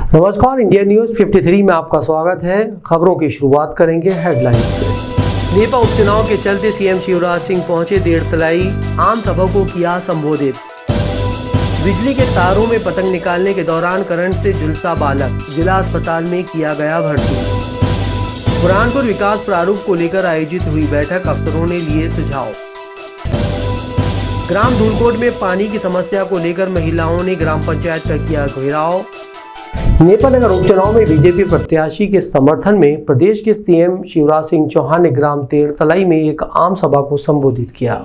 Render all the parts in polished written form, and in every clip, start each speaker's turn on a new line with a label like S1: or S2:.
S1: नमस्कार, India news 53 में आपका स्वागत है। खबरों की शुरुआत करेंगे हेडलाइंस से। नेपा उपचुनाव के चलते सीएम शिवराज सिंह पहुंचे देरतलाई, आम सभा को किया संबोधित। बिजली के तारों में पतंग निकालने के दौरान करंट से झुलसा बालक, जिला अस्पताल में किया गया भर्ती। बुरहानपुर विकास प्रारूप को लेकर आयोजित हुई बैठक, अफसरों ने लिए सुझाव। ग्राम धूलकोट में पानी की समस्या को लेकर महिलाओं ने ग्राम पंचायत का किया घेराव। नेपा नगर उपचुनाव में बीजेपी प्रत्याशी के समर्थन में प्रदेश के सीएम शिवराज सिंह चौहान ने ग्राम देरतलाई में एक आम सभा को संबोधित किया।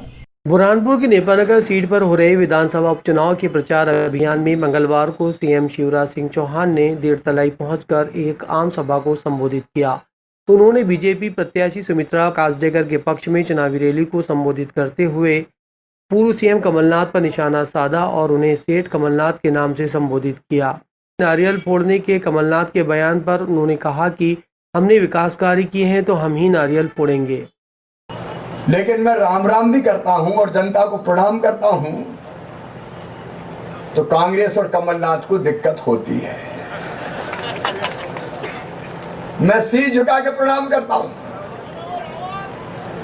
S1: बुरहानपुर की नेपा नगर सीट पर हो रहे विधानसभा उपचुनाव के प्रचार अभियान में मंगलवार को सीएम शिवराज सिंह चौहान ने देरतलाई पहुंचकर एक आम सभा को संबोधित किया। उन्होंने बीजेपी प्रत्याशी सुमित्रा कासडेकर के पक्ष में चुनावी रैली को संबोधित करते हुए पूर्व सीएम कमलनाथ पर निशाना साधा और उन्हें सेठ कमलनाथ के नाम से संबोधित किया। नारियल फोड़ने के कमलनाथ के बयान पर उन्होंने कहा कि हमने विकास कार्य किए हैं तो हम ही नारियल फोड़ेंगे।
S2: लेकिन मैं राम राम भी करता हूं और जनता को प्रणाम करता हूं तो कांग्रेस और कमलनाथ को दिक्कत होती है। मैं सिर झुका के प्रणाम करता हूं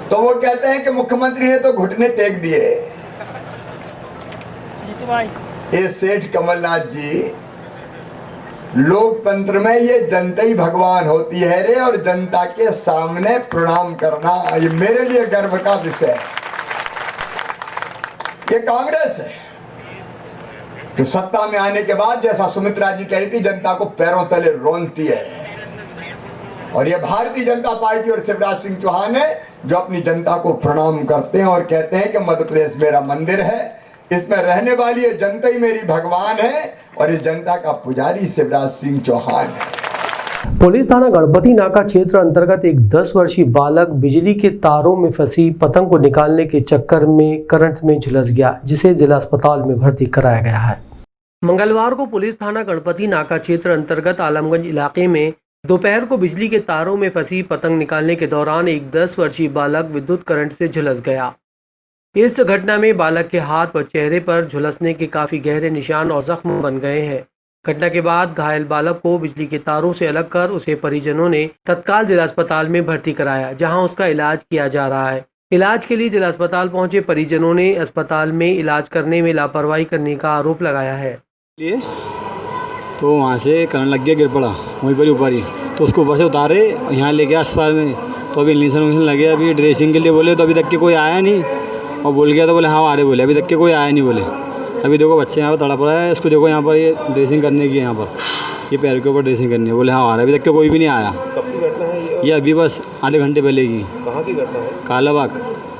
S2: तो वो कहते हैं कि मुख्यमंत्री ने तो घुटने टेक दिए। ये सेठ कमलनाथ जी, लोकतंत्र में ये जनता ही भगवान होती है रे, और जनता के सामने प्रणाम करना ये मेरे लिए गर्व का विषय है। ये कांग्रेस है जो सत्ता में आने के बाद, जैसा सुमित्रा जी कह रही थी, जनता को पैरों तले रोनती है, और ये भारतीय जनता पार्टी और शिवराज सिंह चौहान है जो अपनी जनता को प्रणाम करते हैं और कहते हैं कि मध्य प्रदेश मेरा मंदिर है, इसमें रहने वाली ये जनता ही मेरी भगवान है और इस जनता का पुजारी शिवराज सिंह चौहान है।
S1: पुलिस थाना गणपति नाका क्षेत्र अंतर्गत एक 10 वर्षीय बालक बिजली के तारों में फंसी पतंग को निकालने के चक्कर में करंट में झुलस गया, जिसे जिला अस्पताल में भर्ती कराया गया है। मंगलवार को पुलिस थाना गणपति नाका क्षेत्र अंतर्गत आलमगंज इलाके में दोपहर को बिजली के तारों में फंसी पतंग निकालने के दौरान एक 10 वर्षीय बालक विद्युत करंट से झुलस गया। इस घटना में बालक के हाथ व चेहरे पर झुलसने के काफी गहरे निशान और जख्म बन गए हैं। घटना के बाद घायल बालक को बिजली के तारों से अलग कर उसे परिजनों ने तत्काल जिला अस्पताल में भर्ती कराया, जहां उसका इलाज किया जा रहा है। इलाज के लिए जिला अस्पताल पहुंचे परिजनों ने अस्पताल में इलाज करने में लापरवाही करने का आरोप लगाया है।
S3: तो वहाँ से करंट लग गया, गिर पड़ा वहीं पर ऊपर ही, तो उसको ऊपर से उतारे यहाँ ले गया अस्पताल में, तो अभी इंजेक्शन लगे, अभी ड्रेसिंग के लिए बोले तो अभी तक के कोई आया नहीं, और बोल गया तो बोले हाँ आ रहे, बोले अभी तक के कोई आया नहीं बोले। अभी देखो बच्चे यहाँ पर तड़प रहा है, इसको देखो यहाँ पर ये ड्रेसिंग करने की है, यहाँ पर ये पैर के ऊपर ड्रेसिंग करनी है, बोले हाँ आ रहा है, अभी तक के कोई भी नहीं आया।
S4: कब की घटना है
S3: ये अभी बस आधे घंटे पहले की।
S4: कहाँ की घटना है?
S3: कालाबाग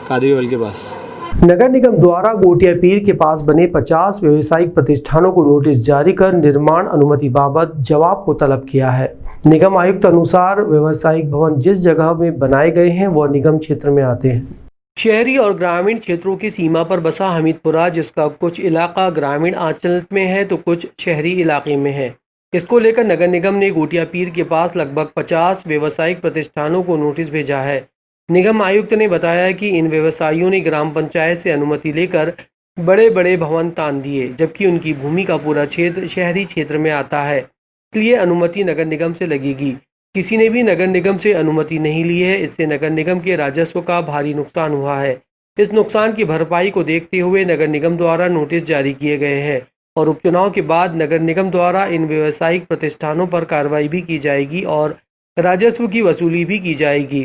S3: कादरी हॉल के पास।
S1: नगर निगम द्वारा गोटिया पीर के पास बने 50 व्यावसायिक प्रतिष्ठानों को नोटिस जारी कर निर्माण अनुमति बाबत जवाब को तलब किया है। निगम आयुक्त अनुसार व्यावसायिक भवन जिस जगह में बनाए गए हैं वह निगम क्षेत्र में आते हैं। शहरी और ग्रामीण क्षेत्रों की सीमा पर बसा हमीदपुरा, जिसका कुछ इलाका ग्रामीण आंचल में है तो कुछ शहरी इलाके में है। इसको लेकर नगर निगम ने गोटिया पीर के पास लगभग 50 व्यावसायिक प्रतिष्ठानों को नोटिस भेजा है। निगम आयुक्त ने बताया कि इन व्यवसायियों ने ग्राम पंचायत से अनुमति लेकर बड़े बड़े भवन तान दिए, जबकि उनकी भूमि का पूरा क्षेत्र शहरी क्षेत्र में आता है, इसलिए अनुमति नगर निगम से लगेगी। किसी ने भी नगर निगम से अनुमति नहीं ली है, इससे नगर निगम के राजस्व का भारी नुकसान हुआ है। इस नुकसान की भरपाई को देखते हुए नगर निगम द्वारा नोटिस जारी किए गए हैं और उपचुनाव के बाद नगर निगम द्वारा इन व्यावसायिक प्रतिष्ठानों पर कार्रवाई भी की जाएगी और राजस्व की वसूली भी की जाएगी।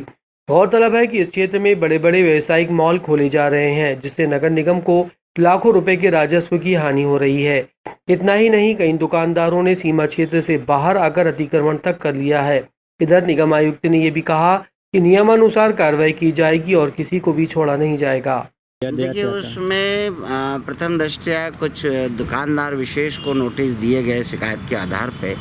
S1: गौरतलब है कि इस क्षेत्र में बड़े बड़े व्यावसायिक मॉल खोले जा रहे हैं, जिससे नगर निगम को लाखों रुपए के राजस्व की हानि हो रही है। इतना ही नहीं, कई दुकानदारों ने सीमा क्षेत्र से बाहर आकर अतिक्रमण तक कर लिया है। इधर निगम आयुक्त ने यह भी कहा कि नियमानुसार कार्रवाई की जाएगी और किसी को भी छोड़ा नहीं जाएगा।
S5: देखिए, उसमें प्रथम दृष्टया कुछ दुकानदार विशेष को नोटिस दिए गए शिकायत के आधार पर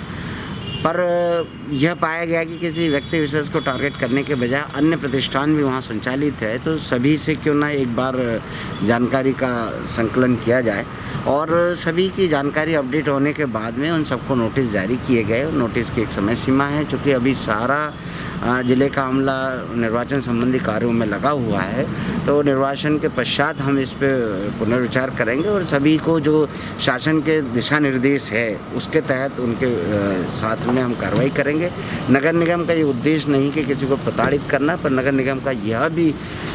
S5: यह पाया गया कि किसी व्यक्ति विशेष को टारगेट करने के बजाय अन्य प्रतिष्ठान भी वहां संचालित है, तो सभी से क्यों ना एक बार जानकारी का संकलन किया जाए, और सभी की जानकारी अपडेट होने के बाद में उन सबको नोटिस जारी किए गए। नोटिस की एक समय सीमा है, चूँकि अभी सारा जिले का अमला निर्वाचन संबंधी कार्यों में लगा हुआ है, तो निर्वाचन के पश्चात हम इस पे पुनर्विचार करेंगे और सभी को जो शासन के दिशा निर्देश है उसके तहत उनके साथ में हम कार्रवाई करेंगे। नगर निगम का ये उद्देश्य नहीं कि किसी को प्रताड़ित करना, पर नगर निगम का यह भी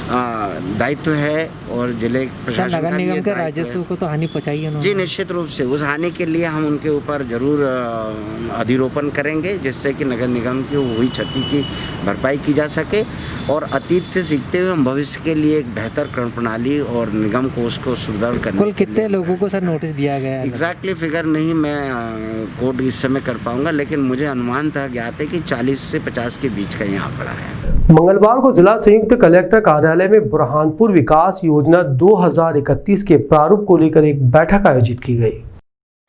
S5: दायित्व है और जिले प्रशासन
S6: नगर
S5: का भी
S6: निगम
S5: ये
S6: के
S5: दायित्व है।
S6: राजस्व को तो हानि पहुंचाई है
S5: जी निश्चित रूप से उस हानि के लिए हम उनके ऊपर जरूर अधिरोपण करेंगे, जिससे कि नगर निगम की हुई क्षति की भरपाई की जा सके और अतीत से सीखते हुए हम भविष्य के लिए एक बेहतर कार्य प्रणाली और निगम को उसको सुदृढ़ करने
S6: कुल कितने लोगों को सर नोटिस दिया गया है?
S5: एग्जैक्टली फिगर नहीं मैं कोट इस समय कर पाऊंगा, लेकिन मुझे अनुमान था ज्ञात है कि 40 से 50 के बीच का ये आंकड़ा है।
S1: मंगलवार को जिला संयुक्त कलेक्टर कार्यालय में बुरहानपुर विकास योजना 2031 के प्रारूप को लेकर एक बैठक आयोजित की गई।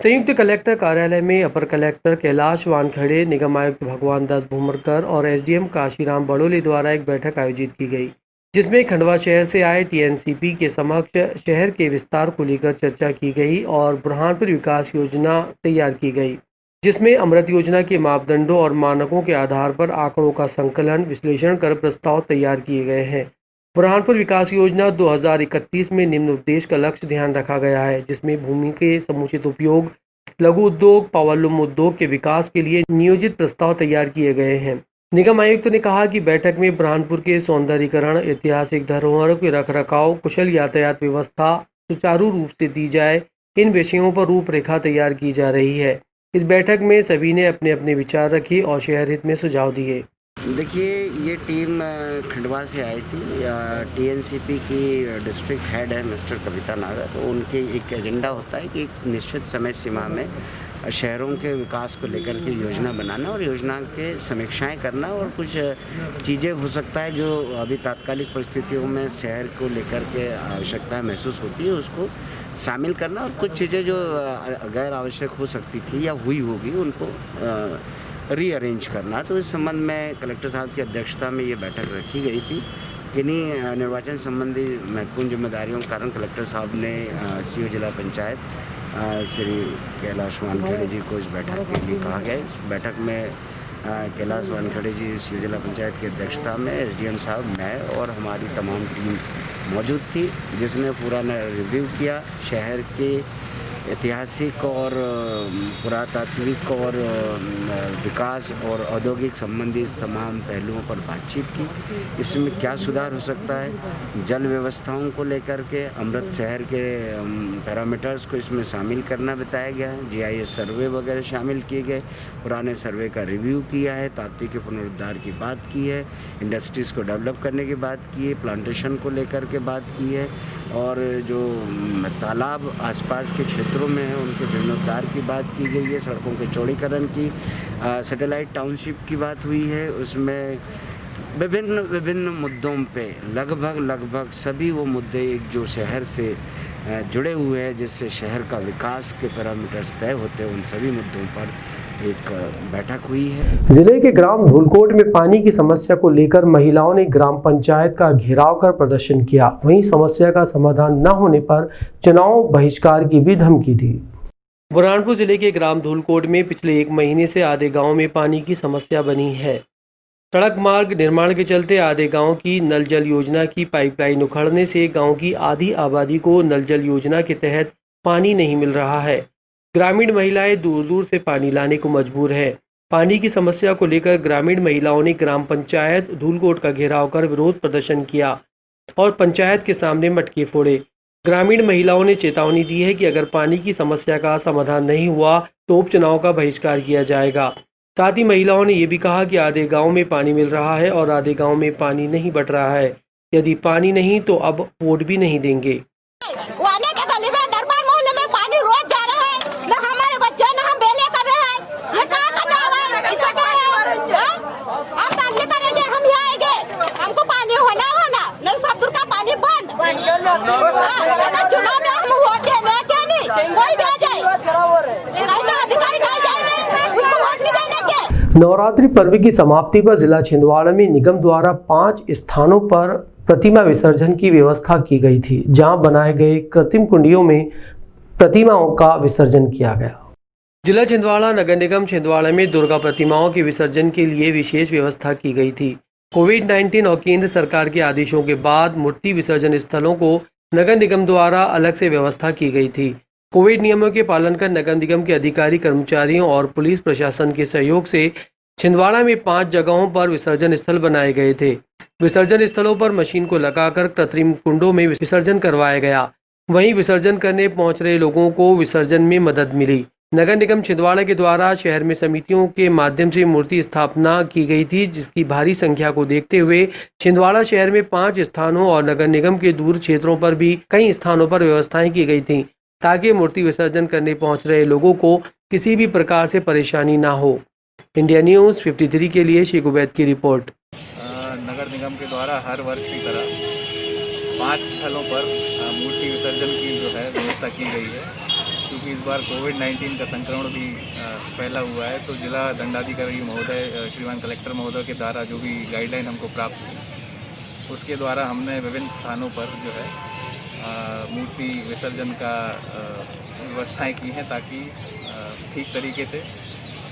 S1: संयुक्त कलेक्टर कार्यालय में अपर कलेक्टर कैलाश वानखेड़े, निगम आयुक्त भगवान दास भूमरकर और एसडीएम काशीराम बड़ोली द्वारा एक बैठक आयोजित की गई, जिसमें खंडवा शहर से आए टीएनसीपी के समक्ष शहर के विस्तार को लेकर चर्चा की गई और बुरहानपुर विकास योजना तैयार की गई, जिसमें अमृत योजना के मापदंडों और मानकों के आधार पर आंकड़ों का संकलन विश्लेषण कर प्रस्ताव तैयार किए गए हैं। बुरहानपुर विकास योजना 2031 में निम्न उद्देश्य का लक्ष्य ध्यान रखा गया है, जिसमें भूमि के समुचित उपयोग, लघु उद्योग, पावरलूम उद्योग के विकास के लिए नियोजित प्रस्ताव तैयार किए गए हैं। निगम आयुक्त ने कहा कि बैठक में बुरहानपुर के सौंदर्यीकरण, ऐतिहासिक धरोहर के रखरखाव, कुशल यातायात व्यवस्था सुचारू रूप से दी जाए, इन विषयों पर रूपरेखा तैयार की जा रही है। इस बैठक में सभी ने अपने अपने विचार रखे और शहर हित में सुझाव दिए।
S5: देखिए, ये टीम खंडवा से आई थी। टीएनसीपी की डिस्ट्रिक्ट हेड है मिस्टर कविता नागर, तो उनके एक एजेंडा होता है कि एक निश्चित समय सीमा में शहरों के विकास को लेकर के योजना बनाना और योजना के समीक्षाएं करना और कुछ चीज़ें हो सकता है जो अभी तात्कालिक परिस्थितियों में शहर को लेकर के आवश्यकता महसूस होती है उसको शामिल करना और कुछ चीज़ें जो गैर आवश्यक हो सकती थी या हुई होगी उनको रीअरेंज करना। तो इस संबंध में कलेक्टर साहब की अध्यक्षता में ये बैठक रखी गई थी। इन्हीं निर्वाचन संबंधी महत्वपूर्ण जिम्मेदारियों के कारण कलेक्टर साहब ने सीओ जिला पंचायत श्री कैलाश वानखेड़े जी को इस बैठक के लिए कहा गया। इस बैठक में कैलाश वानखेड़े जी सीओ जिला पंचायत की अध्यक्षता में एसडीएम साहब, मैं और हमारी तमाम टीम मौजूद थी, जिसने पूरा रिव्यू किया, शहर के ऐतिहासिक और पुरातात्विक और विकास और औद्योगिक संबंधी तमाम पहलुओं पर बातचीत की। इसमें क्या सुधार हो सकता है, जल व्यवस्थाओं को लेकर के अमृत शहर के पैरामीटर्स को इसमें शामिल करना बताया गया है। जीआईएस सर्वे वगैरह शामिल किए गए, पुराने सर्वे का रिव्यू किया है, ताप्ती के पुनरुद्धार की बात की है, इंडस्ट्रीज़ को डेवलप करने की बात की है, प्लांटेशन को लेकर के बात की है और जो तालाब आसपास के क्षेत्रों में है उनके जीर्णोद्धार की बात की गई है, सड़कों के चौड़ीकरण की, सैटेलाइट टाउनशिप की बात हुई है। उसमें विभिन्न मुद्दों पे लगभग सभी वो मुद्दे एक जो शहर से जुड़े हुए हैं, जिससे शहर का विकास के पैरामीटर्स तय होते हैं, उन सभी मुद्दों पर एक बैठक हुई है।
S1: जिले के ग्राम धूलकोट में पानी की समस्या को लेकर महिलाओं ने ग्राम पंचायत का घेराव कर प्रदर्शन किया। वहीं समस्या का समाधान न होने पर चुनाव बहिष्कार की भी धमकी दी। बुरहानपुर जिले के ग्राम धूलकोट में पिछले 1 महीने से आधे गांव में पानी की समस्या बनी है। सड़क मार्ग निर्माण के चलते आधे गांव की नल जल योजना की पाइपलाइन उखड़ने से गांव की आधी आबादी को नल जल योजना के तहत पानी नहीं मिल रहा है। ग्रामीण महिलाएं दूर दूर से पानी लाने को मजबूर है। पानी की समस्या को लेकर ग्रामीण महिलाओं ने ग्राम पंचायत धूलकोट का घेराव कर विरोध प्रदर्शन किया और पंचायत के सामने मटके फोड़े। ग्रामीण महिलाओं ने चेतावनी दी है कि अगर पानी की समस्या का समाधान नहीं हुआ तो उपचुनाव का बहिष्कार किया जाएगा। साथ ही महिलाओं ने ये भी कहा कि आधे गांव में पानी मिल रहा है और आधे गांव में पानी नहीं बट रहा है। यदि पानी नहीं तो अब वोट भी नहीं देंगे। नवरात्रि पर्व की समाप्ति पर जिला छिंदवाड़ा में निगम द्वारा 5 स्थानों पर प्रतिमा विसर्जन की व्यवस्था की गई थी, जहां बनाए गए कृत्रिम कुंडियों में प्रतिमाओं का विसर्जन किया गया। जिला छिंदवाड़ा नगर निगम छिंदवाड़ा में दुर्गा प्रतिमाओं के विसर्जन के लिए विशेष व्यवस्था की गई थी। कोविड-19 और केंद्र सरकार के आदेशों के बाद मूर्ति विसर्जन स्थलों को नगर निगम द्वारा अलग से व्यवस्था की गई थी। कोविड नियमों के पालन कर नगर निगम के अधिकारी कर्मचारियों और पुलिस प्रशासन के सहयोग से छिंदवाड़ा में 5 जगहों पर विसर्जन स्थल बनाए गए थे। विसर्जन स्थलों पर मशीन को लगाकर कृत्रिम कुंडों में विसर्जन करवाया गया। वहीं विसर्जन करने पहुंच रहे लोगों को विसर्जन में मदद मिली। नगर निगम छिंदवाड़ा के द्वारा शहर में समितियों के माध्यम से मूर्ति स्थापना की गई थी, जिसकी भारी संख्या को देखते हुए छिंदवाड़ा शहर में 5 स्थानों और नगर निगम के दूर क्षेत्रों पर भी कई स्थानों पर व्यवस्थाएं की गई थी, ताकि मूर्ति विसर्जन करने पहुंच रहे लोगों को किसी भी प्रकार से परेशानी ना हो। इंडिया न्यूज़ 53 के लिए शेख उबैद की रिपोर्ट।
S7: नगर निगम के द्वारा हर वर्ष की तरह 5 स्थलों पर मूर्ति विसर्जन की जो है व्यवस्था की गई है। क्योंकि इस बार कोविड-19 का संक्रमण भी फैला हुआ है, तो जिला दंडाधिकारी महोदय श्रीमान कलेक्टर महोदय के द्वारा जो भी गाइडलाइन हमको प्राप्त हुई, उसके द्वारा हमने विभिन्न स्थानों पर जो है मूर्ति विसर्जन का व्यवस्थाएं की हैं, ताकि ठीक तरीके से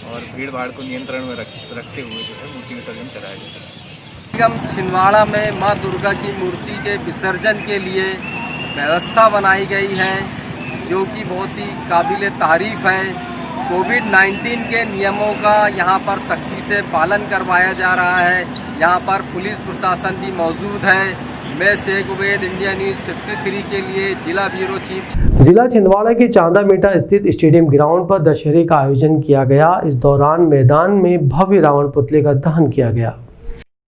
S7: और भीड़ भाड़ को नियंत्रण में रखते हुए जो है मूर्ति विसर्जन कराया जा सके।
S8: निगम छिंदवाड़ा में मां दुर्गा की मूर्ति के विसर्जन के लिए व्यवस्था बनाई गई है, जो कि बहुत ही काबिल तारीफ है। कोविड-19 के नियमों का यहाँ पर सख्ती से पालन करवाया जा रहा है। यहाँ पर पुलिस प्रशासन भी मौजूद है। मैं शेख उबैद, इंडिया न्यूज़ 53 के लिए जिला ब्यूरो चीफ।
S1: जिला छिंदवाड़ा के चांदामेटा स्थित स्टेडियम ग्राउंड पर दशहरे का आयोजन किया गया। इस दौरान मैदान में भव्य रावण पुतले का दहन किया गया।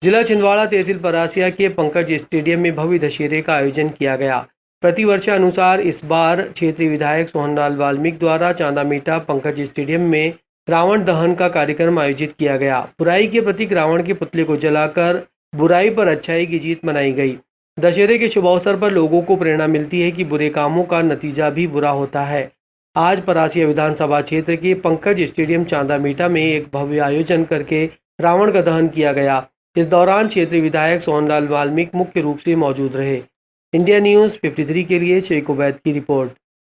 S1: जिला छिंदवाड़ा तहसील परासिया के पंकज स्टेडियम में भव्य दशहरे का आयोजन किया गया। प्रतिवर्ष अनुसार इस बार क्षेत्रीय विधायक सोहनलाल वाल्मीकि द्वारा चांदामेटा पंकज स्टेडियम में रावण दहन का कार्यक्रम आयोजित किया गया। बुराई के प्रतीक रावण के पुतले को जलाकर बुराई पर अच्छाई की जीत मनाई गई। दशहरे के शुभ अवसर पर लोगों को प्रेरणा मिलती है कि बुरे कामों का नतीजा भी बुरा होता है। आज परासिया विधानसभा क्षेत्र के पंकज स्टेडियम चांदामेटा में एक भव्य आयोजन करके रावण का दहन किया गया। इस दौरान क्षेत्रीय विधायक सोहनलाल वाल्मीकि मुख्य रूप से मौजूद रहे। इंडिया न्यूज़ 53 के लिए शेख उबैद की रिपोर्ट।